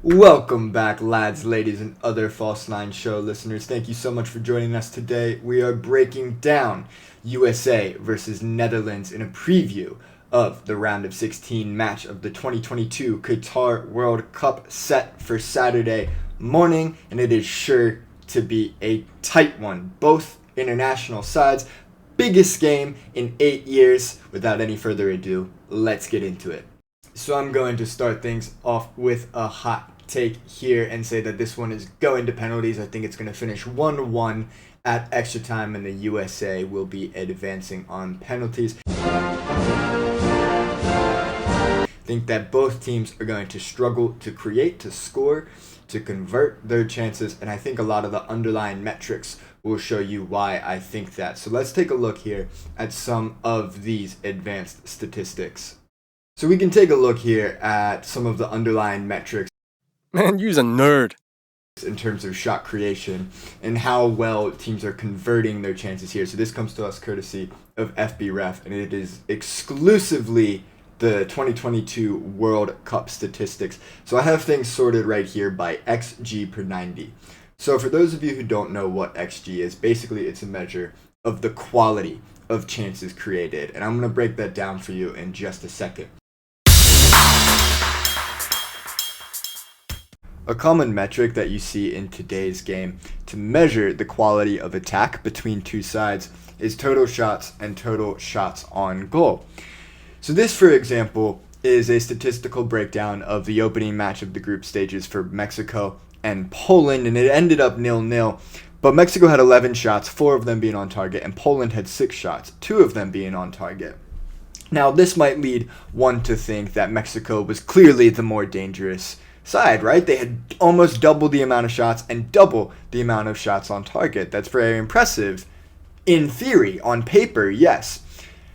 Welcome back, lads, ladies, and other False Nine Show listeners. Thank you so much for joining us today. We are breaking down USA versus Netherlands in a preview of the round of 16 match of the 2022 Qatar World Cup set for Saturday morning, and it is sure to be a tight one. Both international sides, biggest game in 8 years. Without any further ado, let's get into it. So I'm going to start things off with a hot take here and say that this one is going to penalties. I think it's going to finish 1-1 at extra time, and the USA will be advancing on penalties. I think that both teams are going to struggle to create, to score, to convert their chances, and I think a lot of the underlying metrics will show you why I think that. So let's take a look here at some of these advanced statistics. So we can take a look here at some of the underlying metrics. Man, you's a nerd. In terms of shot creation and how well teams are converting their chances here. So this comes to us courtesy of FBref, and it is exclusively the 2022 World Cup statistics. So I have things sorted right here by XG per 90. So for those of you who don't know what XG is, basically it's a measure of the quality of chances created. And I'm going to break that down for you in just a second. A common metric that you see in today's game to measure the quality of attack between two sides is total shots and total shots on goal. So this, for example, is a statistical breakdown of the opening match of the group stages for Mexico and Poland, and it ended up 0-0. But Mexico had 11 shots, 4 of them being on target, and Poland had 6 shots, 2 of them being on target. Now, this might lead one to think that Mexico was clearly the more dangerous side, right? They had almost double the amount of shots and double the amount of shots on target. That's very impressive in theory, on paper, yes.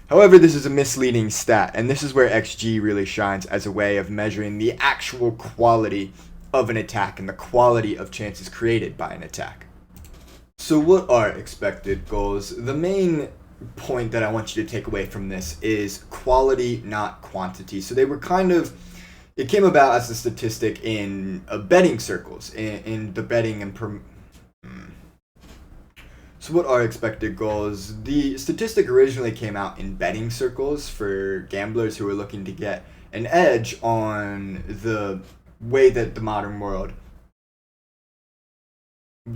However, this is a misleading stat, and this is where XG really shines as a way of measuring the actual quality of an attack and the quality of chances created by an attack. So what are expected goals? The main point that I want you to take away from this is quality, not quantity. So they were it came about as a statistic in betting circles, in the betting and So what are expected goals? The statistic originally came out in betting circles for gamblers who were looking to get an edge on the way that the modern world.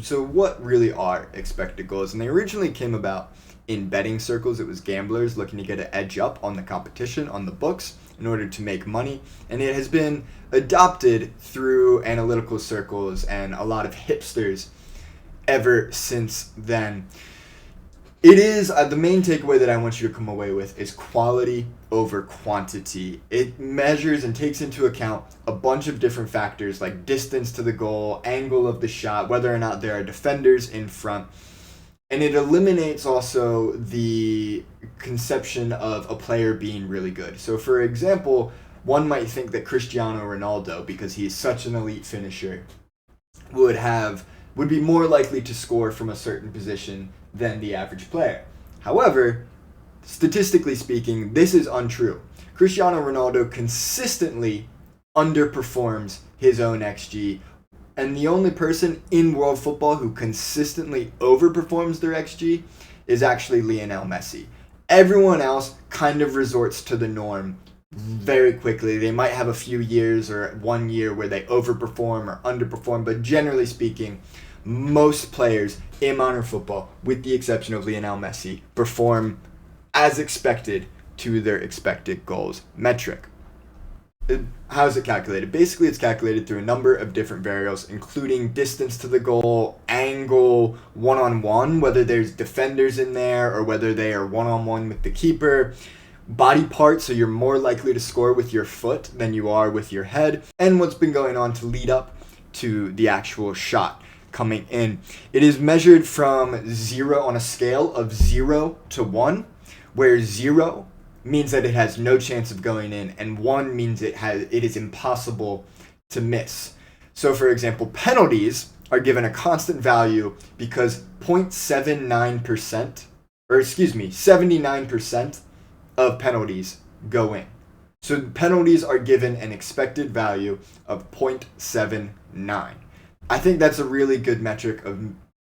So what really are expected goals? And they originally came about in betting circles. It was gamblers looking to get an edge up on the competition, on the books, in order to make money. And it has been adopted through analytical circles and a lot of hipsters ever since then. It is the main takeaway that I want you to come away with is quality over quantity. It measures and takes into account a bunch of different factors like distance to the goal, angle of the shot, whether or not there are defenders in front. And it eliminates also the conception of a player being really good. So for example, one might think that Cristiano Ronaldo, because he is such an elite finisher, would be more likely to score from a certain position than the average player. However, statistically speaking, this is untrue. Cristiano Ronaldo consistently underperforms his own XG, and the only person in world football who consistently overperforms their XG is actually Lionel Messi. Everyone else kind of resorts to the norm very quickly. They might have a few years or 1 year where they overperform or underperform, but generally speaking, most players in modern football, with the exception of Lionel Messi, perform as expected to their expected goals metric. How is it calculated? Basically, it's calculated through a number of different variables, including distance to the goal, angle, one-on-one, whether there's defenders in there or whether they are one-on-one with the keeper, body part, so you're more likely to score with your foot than you are with your head, and what's been going on to lead up to the actual shot coming in. It is measured from 0 on a scale of 0 to 1, where 0 means that it has no chance of going in, and 1 means it is impossible to miss. So for example, penalties are given a constant value because 79% of penalties go in. So penalties are given an expected value of 0.79. I think that's a really good metric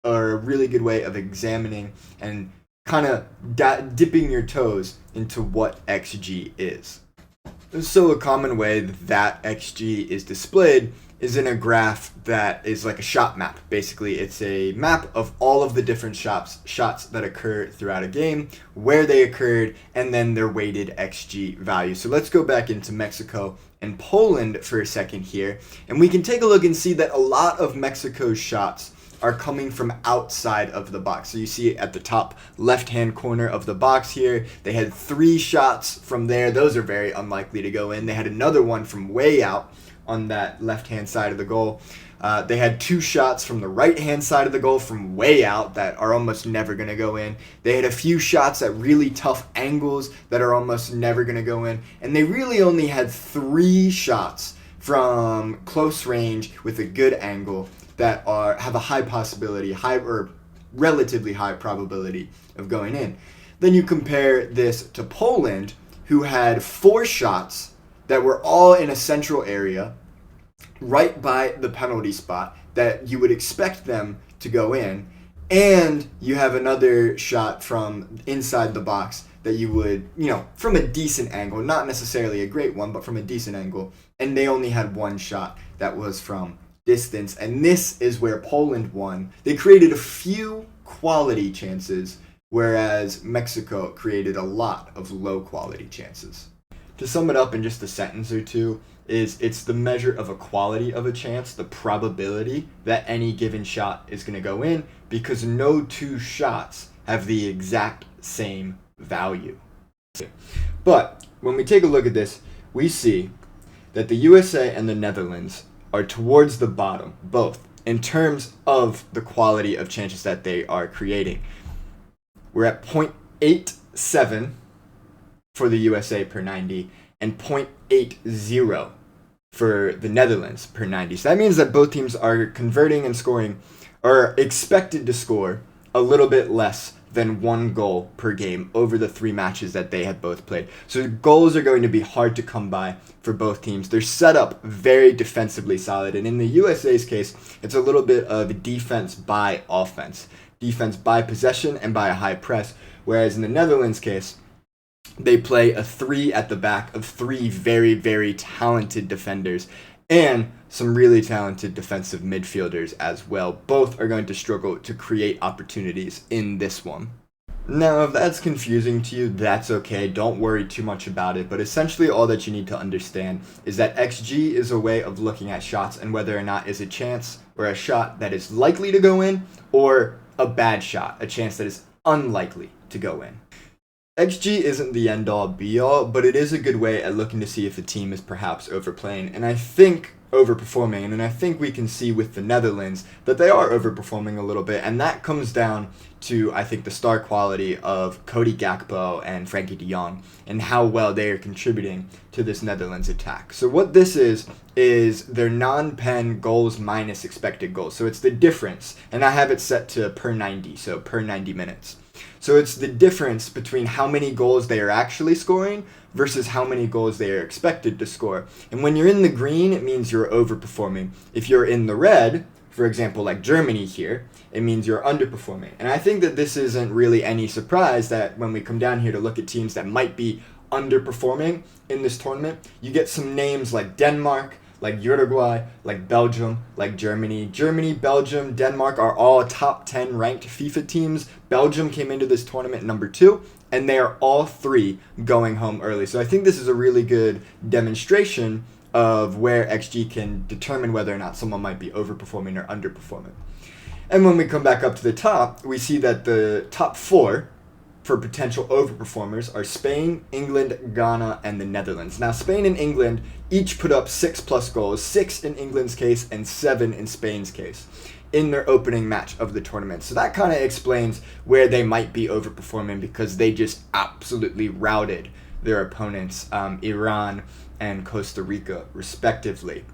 or a really good way of examining and kind of dipping your toes into what XG is. So a common way that XG is displayed is in a graph that is like a shot map. Basically, it's a map of all of the different shots that occur throughout a game, where they occurred, and then their weighted XG value. So let's go back into Mexico and Poland for a second here, and we can take a look and see that a lot of Mexico's shots are coming from outside of the box. So you see at the top left-hand corner of the box here, they had 3 shots from there. Those are very unlikely to go in. They had another one from way out on that left-hand side of the goal. They had 2 shots from the right-hand side of the goal from way out that are almost never going to go in. They had a few shots at really tough angles that are almost never going to go in. And they really only had 3 shots from close range with a good angle that have a high possibility, relatively high probability of going in. Then you compare this to Poland, who had 4 shots that were all in a central area, right by the penalty spot, that you would expect them to go in, and you have another shot from inside the box that you would, from a decent angle, not necessarily a great one, but from a decent angle, and they only had 1 shot that was from distance, and this is where Poland won. They created a few quality chances, whereas Mexico created a lot of low quality chances. To sum it up in just a sentence or two, it's the measure of a quality of a chance, the probability that any given shot is going to go in, because no 2 shots have the exact same value. But when we take a look at this, we see that the USA and the Netherlands are towards the bottom, both in terms of the quality of chances that they are creating. We're at 0.87 for the USA per 90 and 0.80 for the Netherlands per 90. So that means that both teams are converting and scoring, or expected to score, a little bit less than 1 goal per game over the 3 matches that they have both played. So goals are going to be hard to come by for both teams. They're set up very defensively solid, and in the USA's case, it's a little bit of defense by offense. Defense by possession and by a high press, whereas in the Netherlands' case, they play a 3 at the back of 3 very, very talented defenders and some really talented defensive midfielders as well. Both are going to struggle to create opportunities in this one. Now, if that's confusing to you, that's okay. Don't worry too much about it. But essentially all that you need to understand is that XG is a way of looking at shots and whether or not is a chance or a shot that is likely to go in, or a bad shot, a chance that is unlikely to go in. XG isn't the end-all be-all, but it is a good way at looking to see if a team is perhaps overplaying, and I think overperforming, and I think we can see with the Netherlands that they are overperforming a little bit, and that comes down to, I think, the star quality of Cody Gakpo and Frankie de Jong, and how well they are contributing to this Netherlands attack. So what this is their non-pen goals minus expected goals, so it's the difference, and I have it set to per 90, so per 90 minutes. So it's the difference between how many goals they are actually scoring versus how many goals they are expected to score. And when you're in the green, it means you're overperforming. If you're in the red, for example, like Germany here, it means you're underperforming. And I think that this isn't really any surprise that when we come down here to look at teams that might be underperforming in this tournament, you get some names like Denmark, like Uruguay, like Belgium, like Germany. Germany, Belgium, Denmark are all top 10 ranked FIFA teams. Belgium came into this tournament number 2, and they are all 3 going home early. So I think this is a really good demonstration of where XG can determine whether or not someone might be overperforming or underperforming. And when we come back up to the top, we see that the top 4 for potential overperformers are Spain, England, Ghana, and the Netherlands. Now, Spain and England each put up 6+ goals, 6 in England's case and 7 in Spain's case, in their opening match of the tournament. So that kind of explains where they might be overperforming, because they just absolutely routed their opponents, Iran and Costa Rica, respectively.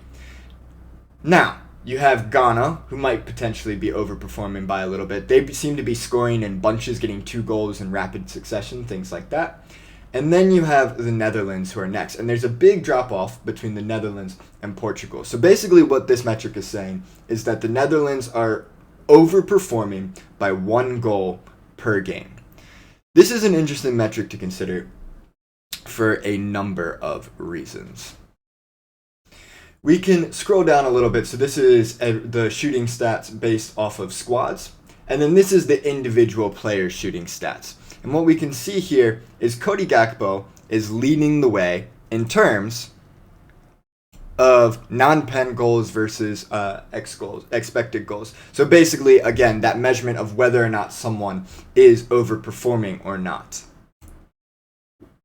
Now, you have Ghana, who might potentially be overperforming by a little bit. They seem to be scoring in bunches, getting 2 goals in rapid succession, things like that. And then you have the Netherlands who are next. And there's a big drop-off between the Netherlands and Portugal. So basically what this metric is saying is that the Netherlands are overperforming by 1 goal per game. This is an interesting metric to consider for a number of reasons. We can scroll down a little bit. So this is the shooting stats based off of squads. And then this is the individual players' shooting stats. And what we can see here is Cody Gakpo is leading the way in terms of non-pen goals versus expected goals. So basically, again, that measurement of whether or not someone is overperforming or not.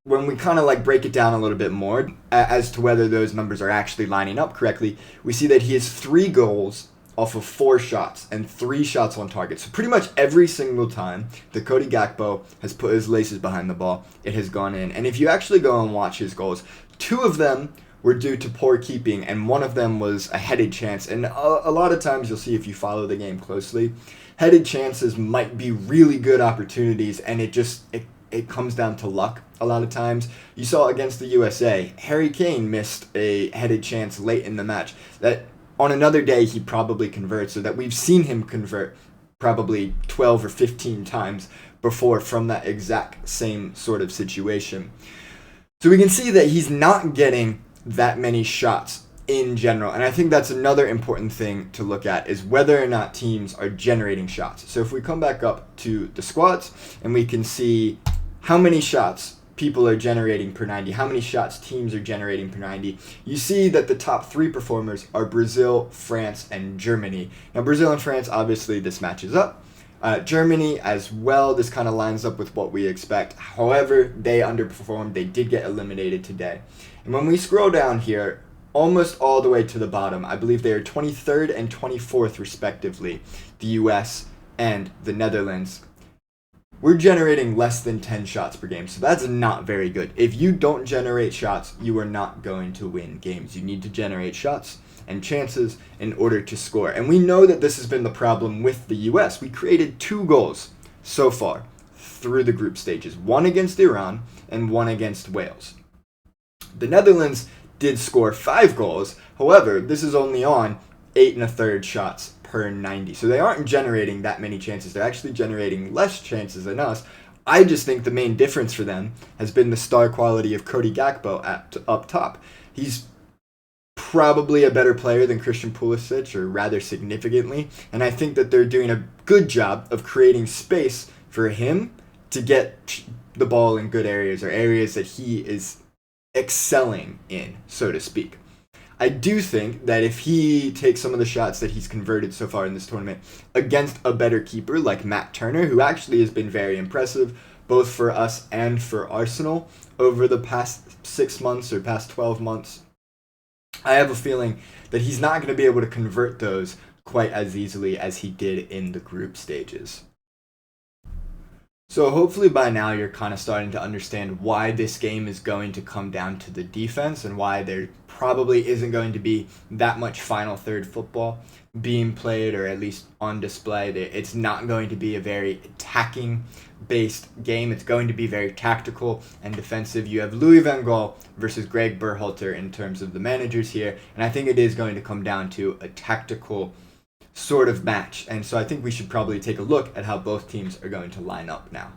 When we kind of like break it down a little bit more as to whether those numbers are actually lining up correctly, we see that he has 3 goals off of 4 shots and 3 shots on target. So pretty much every single time that Cody Gakpo has put his laces behind the ball, it has gone in. And if you actually go and watch his goals, 2 of them were due to poor keeping, and 1 of them was a headed chance. And a lot of times you'll see, if you follow the game closely, headed chances might be really good opportunities, and it comes down to luck a lot of times. You saw against the USA, Harry Kane missed a headed chance late in the match that on another day he probably converts, so that we've seen him convert probably 12 or 15 times before from that exact same sort of situation. So we can see that he's not getting that many shots in general. And I think that's another important thing to look at, is whether or not teams are generating shots. So if we come back up to the squads and we can see how many shots people are generating per 90, how many shots teams are generating per 90, you see that the top 3 performers are Brazil, France, and Germany. Now Brazil and France, obviously this matches up. Germany as well, this kind of lines up with what we expect. However, they underperformed. They did get eliminated today. And when we scroll down here, almost all the way to the bottom, I believe they are 23rd and 24th respectively, the US and the Netherlands. We're generating less than 10 shots per game, so that's not very good. If you don't generate shots, you are not going to win games. You need to generate shots and chances in order to score. And we know that this has been the problem with the US. We created 2 goals so far through the group stages, 1 against Iran and 1 against Wales. The Netherlands did score 5 goals. However, this is only on 8 1/3 shots per 90. So they aren't generating that many chances. They're actually generating less chances than us. I just think the main difference for them has been the star quality of Cody Gakpo up top. He's probably a better player than Christian Pulisic, or rather significantly, and I think that they're doing a good job of creating space for him to get the ball in good areas, or areas that he is excelling in, so to speak. I do think that if he takes some of the shots that he's converted so far in this tournament against a better keeper like Matt Turner, who actually has been very impressive both for us and for Arsenal over the past 6 months or past 12 months, I have a feeling that he's not going to be able to convert those quite as easily as he did in the group stages. So hopefully by now you're kind of starting to understand why this game is going to come down to the defense, and why there probably isn't going to be that much final third football being played, or at least on display. It's not going to be a very attacking based game. It's going to be very tactical and defensive. You have Louis van Gaal versus Greg Berhalter in terms of the managers here, and I think it is going to come down to a tactical sort of match. And so I think we should probably take a look at how both teams are going to line up now.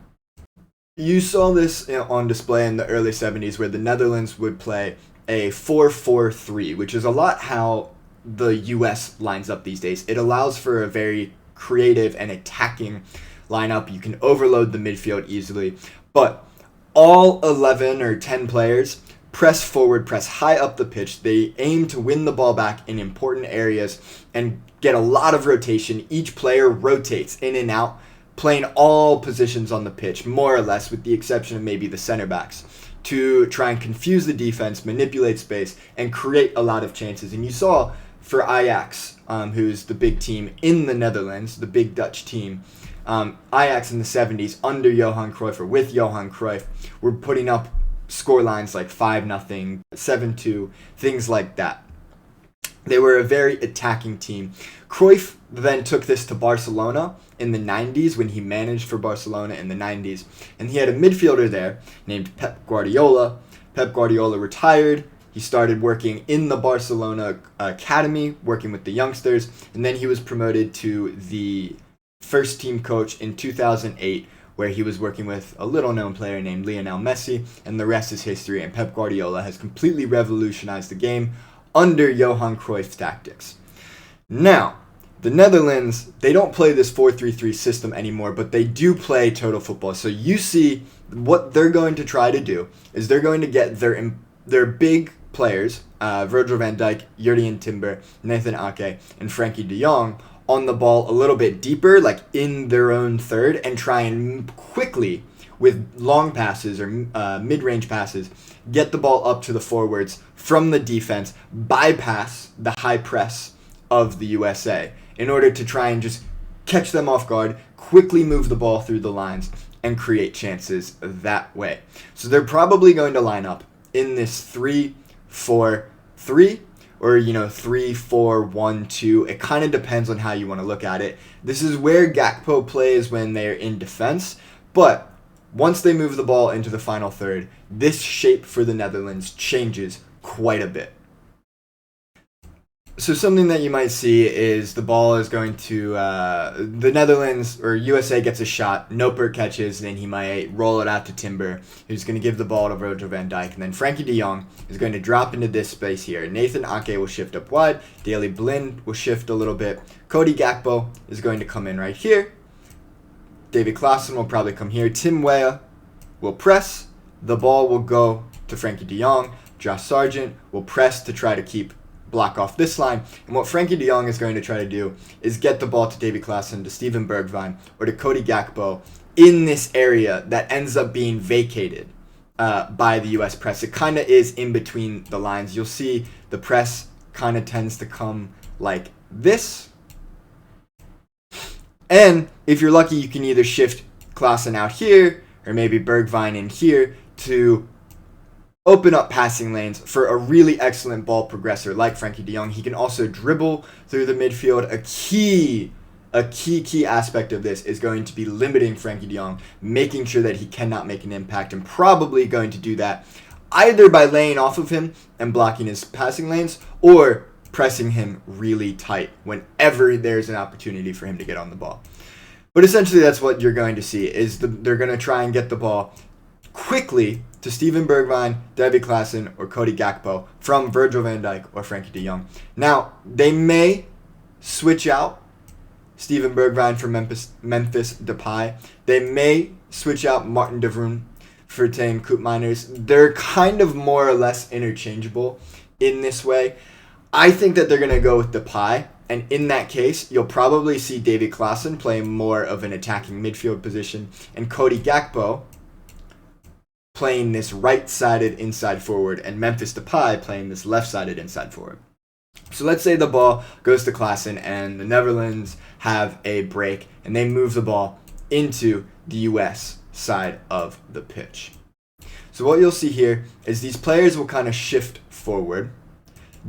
You saw this on display in the early 70s, where the Netherlands would play a 4-4-3, which is a lot how the US lines up these days. It allows for a very creative and attacking lineup. You can overload the midfield easily, but all 11 or 10 players press forward, press high up the pitch. They aim to win the ball back in important areas and get a lot of rotation. Each player rotates in and out, playing all positions on the pitch, more or less, with the exception of maybe the center backs, to try and confuse the defense, manipulate space, and create a lot of chances. And you saw for Ajax, who's the big team in the Netherlands, the big Dutch team, Ajax in the 70s under Johan Cruyff, or with Johan Cruyff, were putting up score lines like 5-0, 7-2, things like that. They were a very attacking team. Cruyff then took this to Barcelona in the 90s when he managed for Barcelona in the 90s. And he had a midfielder there named Pep Guardiola. Pep Guardiola retired. He started working in the Barcelona academy, working with the youngsters. And then he was promoted to the first team coach in 2008, where he was working with a little-known player named Lionel Messi. And the rest is history. And Pep Guardiola has completely revolutionized the game under Johan Cruyff's tactics. Now, the Netherlands, they don't play this 4-3-3 system anymore, but they do play total football. So you see what they're going to try to do is they're going to get their big players, Virgil van Dijk, Jurrien Timber, Nathan Ake, and Frankie de Jong, on the ball a little bit deeper, like in their own third, and try and quickly, with long passes or mid-range passes, get the ball up to the forwards from the defense, bypass the high press of the USA in order to try and just catch them off guard, quickly move the ball through the lines, and create chances that way. So they're probably going to line up in this 3-4-3 or 3-4-1-2. It kind of depends on how you want to look at it. This is where Gakpo plays when they're in defense, but once they move the ball into the final third, this shape for the Netherlands changes quite a bit. So something that you might see is the ball is going to, the Netherlands or USA gets a shot, Noppert catches, and then he might roll it out to Timber, who's going to give the ball to Virgil van Dijk, and then Frankie de Jong is going to drop into this space here. Nathan Ake will shift up wide, Daley Blind will shift a little bit, Cody Gakpo is going to come in right here, David Klaassen will probably come here, Tim Weah will press, the ball will go to Frankie de Jong, Josh Sargent will press to try to block off this line, and what Frankie de Jong is going to try to do is get the ball to David Klaassen, to Steven Bergwijn, or to Cody Gakpo in this area that ends up being vacated by the US press. It kind of is in between the lines. You'll see the press kind of tends to come like this, and if you're lucky, you can either shift Klaassen out here or maybe Bergwijn in here to open up passing lanes for a really excellent ball progressor like Frankie de Jong. He can also dribble through the midfield. A key aspect of this is going to be limiting Frankie de Jong, making sure that he cannot make an impact, and probably going to do that either by laying off of him and blocking his passing lanes, or pressing him really tight whenever there's an opportunity for him to get on the ball. But essentially that's what you're going to see, is they're going to try and get the ball quickly to Steven Bergwijn, David Klaassen, or Cody Gakpo from Virgil van Dijk or Frankie de Jong. Now, they may switch out Steven Bergwijn for Memphis Depay. They may switch out Martin de Vroon for Teun Koopmeiners. They're kind of more or less interchangeable in this way. I think that they're going to go with Depay, and in that case, you'll probably see David Klaassen play more of an attacking midfield position, and Cody Gakpo playing this right-sided inside forward, and Memphis Depay playing this left-sided inside forward. So let's say the ball goes to Klaassen and the Netherlands have a break and they move the ball into the US side of the pitch. So what you'll see here is these players will kind of shift forward.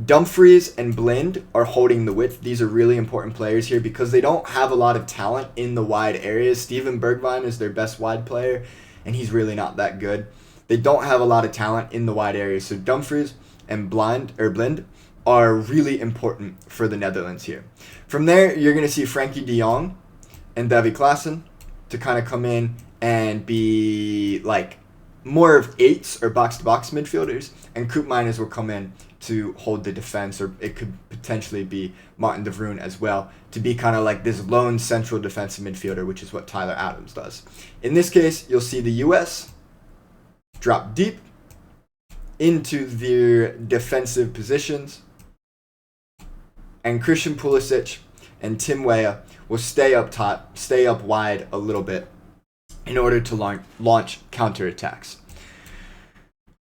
Dumfries and Blind are holding the width. These are really important players here because they don't have a lot of talent in the wide areas. Steven Bergwijn is their best wide player, and he's really not that good. They don't have a lot of talent in the wide areas, so Dumfries and Blind are really important for the Netherlands here. From there, you're going to see Frankie de Jong and David Klaassen to kind of come in and be like more of eights or box-to-box midfielders, and Koopmeiners will come in to hold the defense, or it could potentially be Martin de Vroon as well, to be kind of like this lone central defensive midfielder, which is what Tyler Adams does. In this case, you'll see the US drop deep into their defensive positions, and Christian Pulisic and Tim Weah will stay up top, stay up wide a little bit in order to launch counterattacks.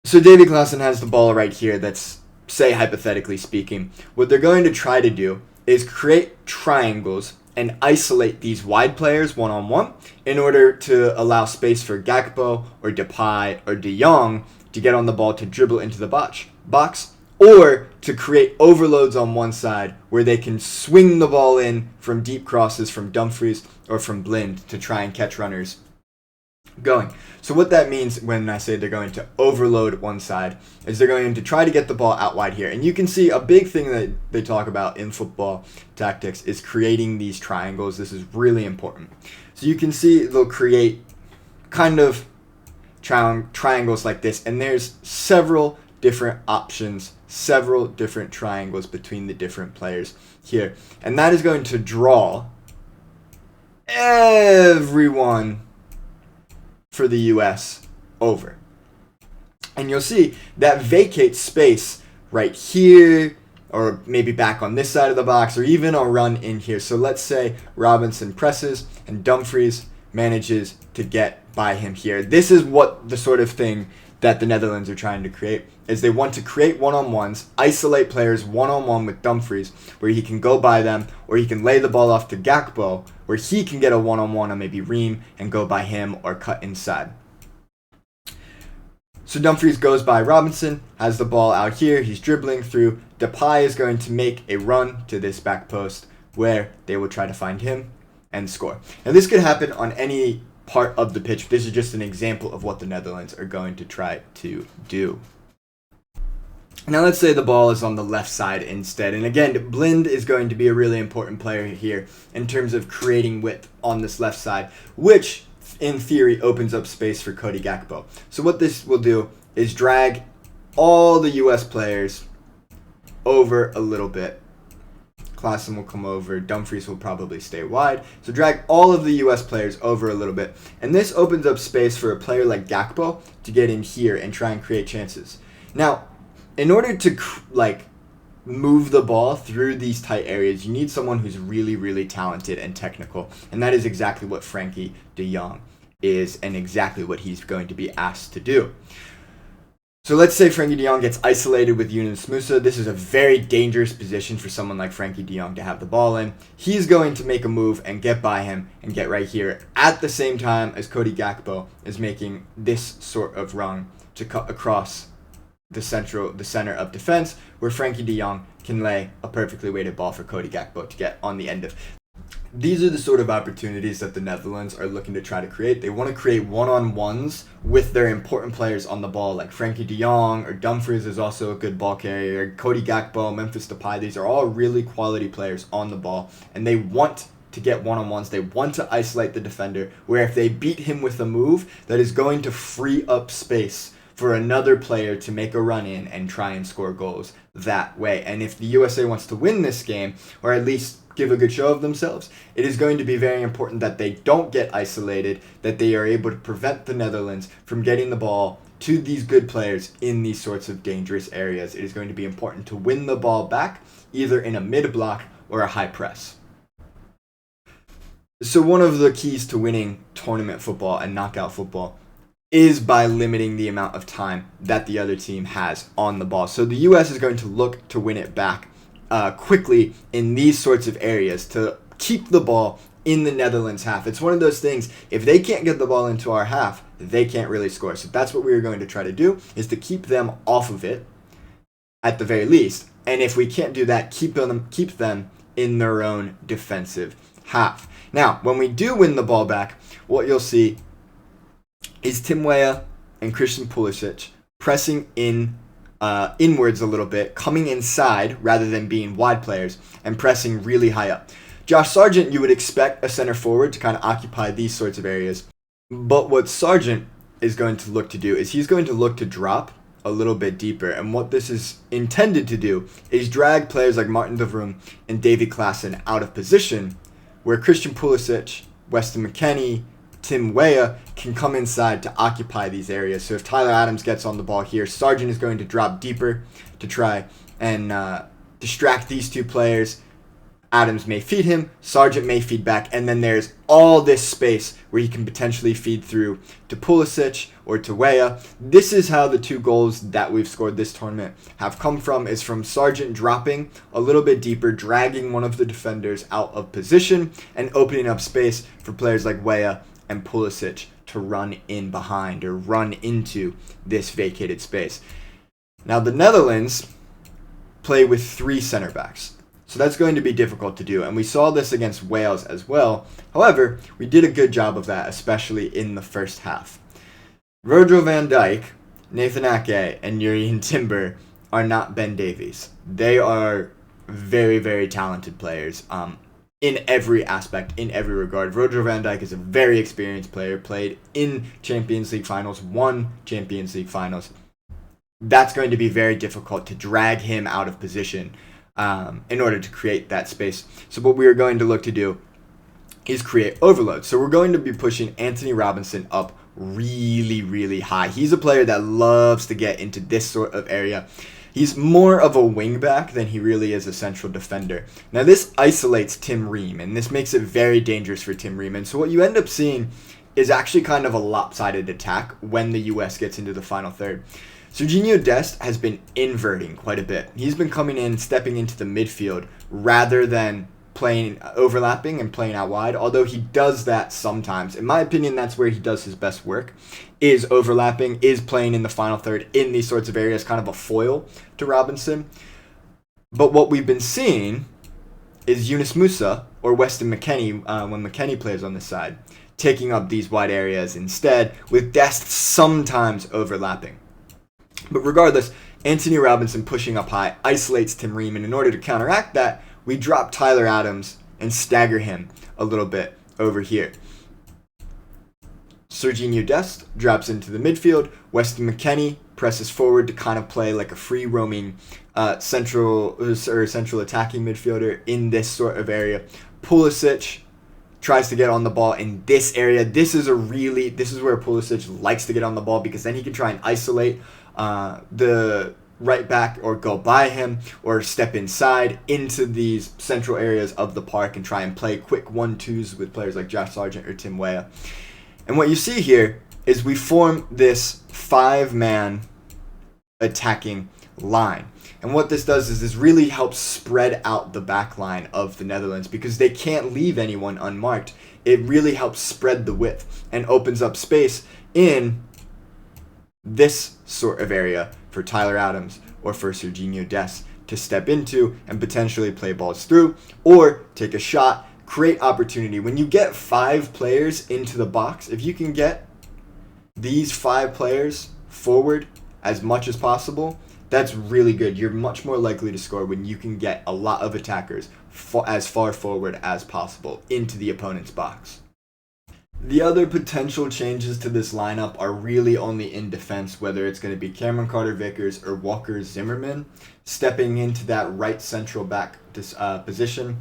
So David Klaassen has the ball right here. That's, say, hypothetically speaking. What they're going to try to do is create triangles and isolate these wide players one-on-one in order to allow space for Gakpo or Depay or De Jong to get on the ball to dribble into the box, or to create overloads on one side where they can swing the ball in from deep crosses from Dumfries or from Blind to try and catch runners going. So what that means when I say they're going to overload one side is they're going to try to get the ball out wide here. And you can see a big thing that they talk about in football tactics is creating these triangles. This is really important. So you can see they'll create kind of triangles like this, and there's several different options, several different triangles between the different players here. And that is going to draw everyone for the US over. And you'll see that vacates space right here, or maybe back on this side of the box, or even a run in here. So let's say Robinson presses and Dumfries manages to get by him here. This is what the sort of thing that the Netherlands are trying to create, is they want to create one-on-ones, isolate players one-on-one with Dumfries, where he can go by them, or he can lay the ball off to Gakpo, where he can get a one-on-one on maybe Ream and go by him or cut inside. So Dumfries goes by Robinson, has the ball out here, he's dribbling through. Depay is going to make a run to this back post where they will try to find him and score. Now this could happen on any part of the pitch. This is just an example of what the Netherlands are going to try to do. Now let's say the ball is on the left side instead. And again, Blind is going to be a really important player here in terms of creating width on this left side, which in theory opens up space for Cody Gakpo. So what this will do is drag all the US players over a little bit. Klassen will come over, Dumfries will probably stay wide. So drag all of the US players over a little bit. And this opens up space for a player like Gakpo to get in here and try and create chances. Now, in order to move the ball through these tight areas, you need someone who's really, really talented and technical. And that is exactly what Frenkie de Jong is, and exactly what he's going to be asked to do. So let's say Frenkie de Jong gets isolated with Yunus Musa. This is a very dangerous position for someone like Frenkie de Jong to have the ball in. He's going to make a move and get by him and get right here at the same time as Cody Gakpo is making this sort of run to cut across the center of defense, where Frenkie de Jong can lay a perfectly weighted ball for Cody Gakpo to get on the end of. These are the sort of opportunities that the Netherlands are looking to try to create. They want to create one-on-ones with their important players on the ball, like Frenkie de Jong, or Dumfries is also a good ball carrier, Cody Gakpo, Memphis Depay. These are all really quality players on the ball, and they want to get one-on-ones. They want to isolate the defender, where if they beat him with a move, that is going to free up space for another player to make a run in and try and score goals that way. And if the USA wants to win this game, or at least give a good show of themselves, it is going to be very important that they don't get isolated, that they are able to prevent the Netherlands from getting the ball to these good players in these sorts of dangerous areas. It is going to be important to win the ball back, either in a mid-block or a high press. So one of the keys to winning tournament football and knockout football is by limiting the amount of time that the other team has on the ball. So the US is going to look to win it back quickly in these sorts of areas to keep the ball in the Netherlands half. It's one of those things, if they can't get the ball into our half, they can't really score. So that's what we're going to try to do, is to keep them off of it at the very least. And if we can't do that, keep them in their own defensive half. Now, when we do win the ball back, what you'll see is Tim Weah and Christian Pulisic pressing inwards a little bit, coming inside rather than being wide players, and pressing really high up. Josh Sargent, you would expect a center forward to kind of occupy these sorts of areas. But what Sargent is going to look to do is he's going to look to drop a little bit deeper. And what this is intended to do is drag players like Martin de Vroom and Davy Klaassen out of position, where Christian Pulisic, Weston McKennie, Tim Weah can come inside to occupy these areas. So if Tyler Adams gets on the ball here, Sargent is going to drop deeper to try and distract these two players. Adams may feed him, Sargent may feed back, and then there's all this space where he can potentially feed through to Pulisic or to Weah. This is how the two goals that we've scored this tournament have come from, is from Sargent dropping a little bit deeper, dragging one of the defenders out of position, and opening up space for players like Weah and Pulisic to run in behind or run into this vacated space. Now the Netherlands play with 3 center backs. So that's going to be difficult to do, and we saw this against Wales as well. However, we did a good job of that, especially in the first half. Virgil van Dijk, Nathan Ake, and Jurrien Timber are not Ben Davies. They are very, very talented players in every aspect, in every regard. Virgil van Dijk is a very experienced player, played in Champions League finals, won Champions League finals. That's going to be very difficult to drag him out of position in order to create that space. So what we are going to look to do is create overload. So we're going to be pushing Anthony Robinson up really, really high. He's a player that loves to get into this sort of area. He's more of a wingback than he really is a central defender. Now this isolates Tim Ream, and this makes it very dangerous for Tim Ream. And so what you end up seeing is actually kind of a lopsided attack when the US gets into the final third. Serginho Dest has been inverting quite a bit. He's been coming in, stepping into the midfield rather than playing overlapping and playing out wide, although he does that sometimes. In my opinion, that's where he does his best work, is overlapping, is playing in the final third in these sorts of areas, kind of a foil to Robinson. But what we've been seeing is Yunus Musa or Weston McKennie, when McKennie plays on this side, taking up these wide areas instead, with Dest sometimes overlapping. But regardless, Anthony Robinson pushing up high isolates Tim Ream, and in order to counteract that, we drop Tyler Adams and stagger him a little bit over here. Serginho Dest drops into the midfield. Weston McKennie presses forward to kind of play like a free roaming central attacking midfielder in this sort of area. Pulisic tries to get on the ball in this area. This is where Pulisic likes to get on the ball, because then he can try and isolate the right back, or go by him, or step inside into these central areas of the park and try and play quick 1-2s with players like Josh Sargent or Tim Weah. And what you see here is we form this 5-man attacking line. And what this does is this really helps spread out the back line of the Netherlands, because they can't leave anyone unmarked. It really helps spread the width and opens up space in this sort of area for Tyler Adams or for Serginho Dest to step into and potentially play balls through or take a shot, create opportunity. When you get 5 players into the box, if you can get these 5 players forward as much as possible, that's really good. You're much more likely to score when you can get a lot of attackers as far forward as possible into the opponent's box. The other potential changes to this lineup are really only in defense, whether it's going to be Cameron Carter-Vickers or Walker Zimmerman stepping into that right central back position.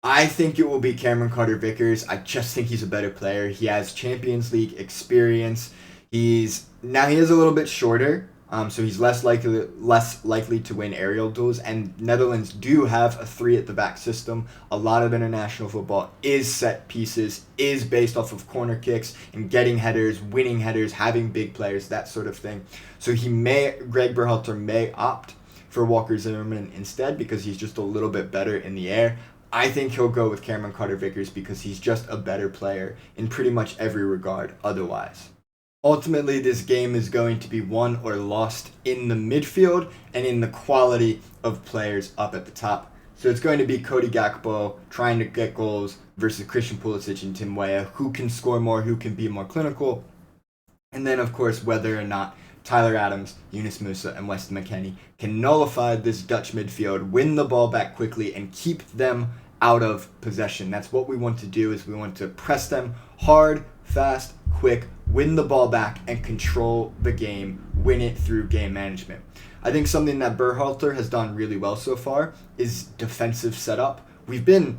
I think it will be Cameron Carter-Vickers. I just think he's a better player. He has Champions League experience. He is a little bit shorter, so he's less likely to win aerial duels. And Netherlands do have a 3 at the back system. A lot of international football is set pieces, is based off of corner kicks and getting headers, winning headers, having big players, that sort of thing. So Greg Berhalter may opt for Walker Zimmerman instead, because he's just a little bit better in the air. I think he'll go with Cameron Carter-Vickers because he's just a better player in pretty much every regard otherwise. Ultimately, this game is going to be won or lost in the midfield and in the quality of players up at the top. So it's going to be Cody Gakpo trying to get goals versus Christian Pulisic and Tim Weah, who can score more, who can be more clinical. And then, of course, whether or not Tyler Adams, Yunus Musa, and Weston McKennie can nullify this Dutch midfield, win the ball back quickly, and keep them out of possession. That's what we want to do, is we want to press them hard, fast, quick, win the ball back, and control the game, win it through game management. I think something that Berhalter has done really well so far is defensive setup. We've been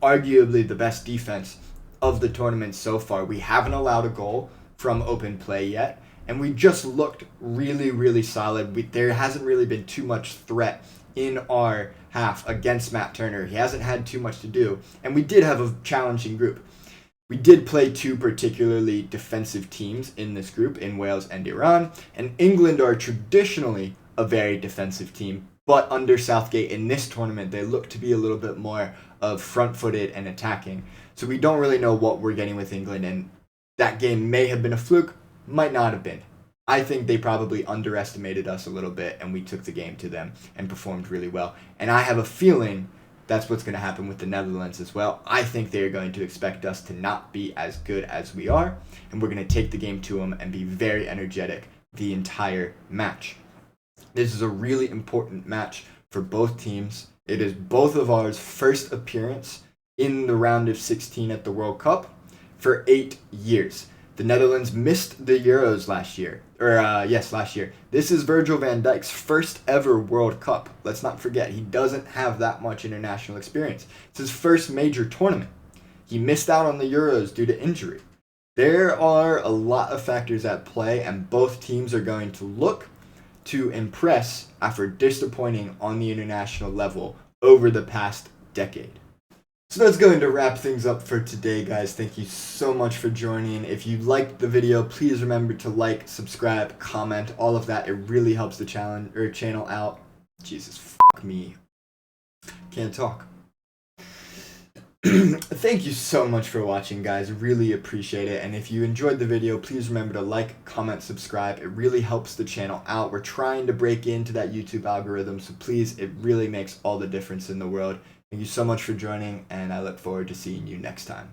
arguably the best defense of the tournament so far. We haven't allowed a goal from open play yet, and we just looked really, really solid. There hasn't really been too much threat in our half against Matt Turner. He hasn't had too much to do, and we did have a challenging group. We did play 2 particularly defensive teams in this group, in Wales and Iran, and England are traditionally a very defensive team, but under Southgate in this tournament, they look to be a little bit more of front-footed and attacking. So we don't really know what we're getting with England, and that game may have been a fluke, might not have been. I think they probably underestimated us a little bit, and we took the game to them and performed really well. And I have a feeling that's what's going to happen with the Netherlands as well. I think they're going to expect us to not be as good as we are, and we're going to take the game to them and be very energetic the entire match. This is a really important match for both teams. It is both of ours first appearance in the round of 16 at the World Cup for 8 years. The Netherlands missed the Euros last year. Last year. This is Virgil van Dijk's first ever World Cup. Let's not forget, he doesn't have that much international experience. It's his first major tournament. He missed out on the Euros due to injury. There are a lot of factors at play, and both teams are going to look to impress after disappointing on the international level over the past decade. So that's going to wrap things up for today, guys. Thank you so much for joining. If you liked the video, please remember to like, subscribe, comment, all of that. It really helps the channel out. Jesus, fuck me. Can't talk. Thank you so much for watching, guys. Really appreciate it. And if you enjoyed the video, please remember to like, comment, subscribe. It really helps the channel out. We're trying to break into that YouTube algorithm, so please, it really makes all the difference in the world. Thank you so much for joining, and I look forward to seeing you next time.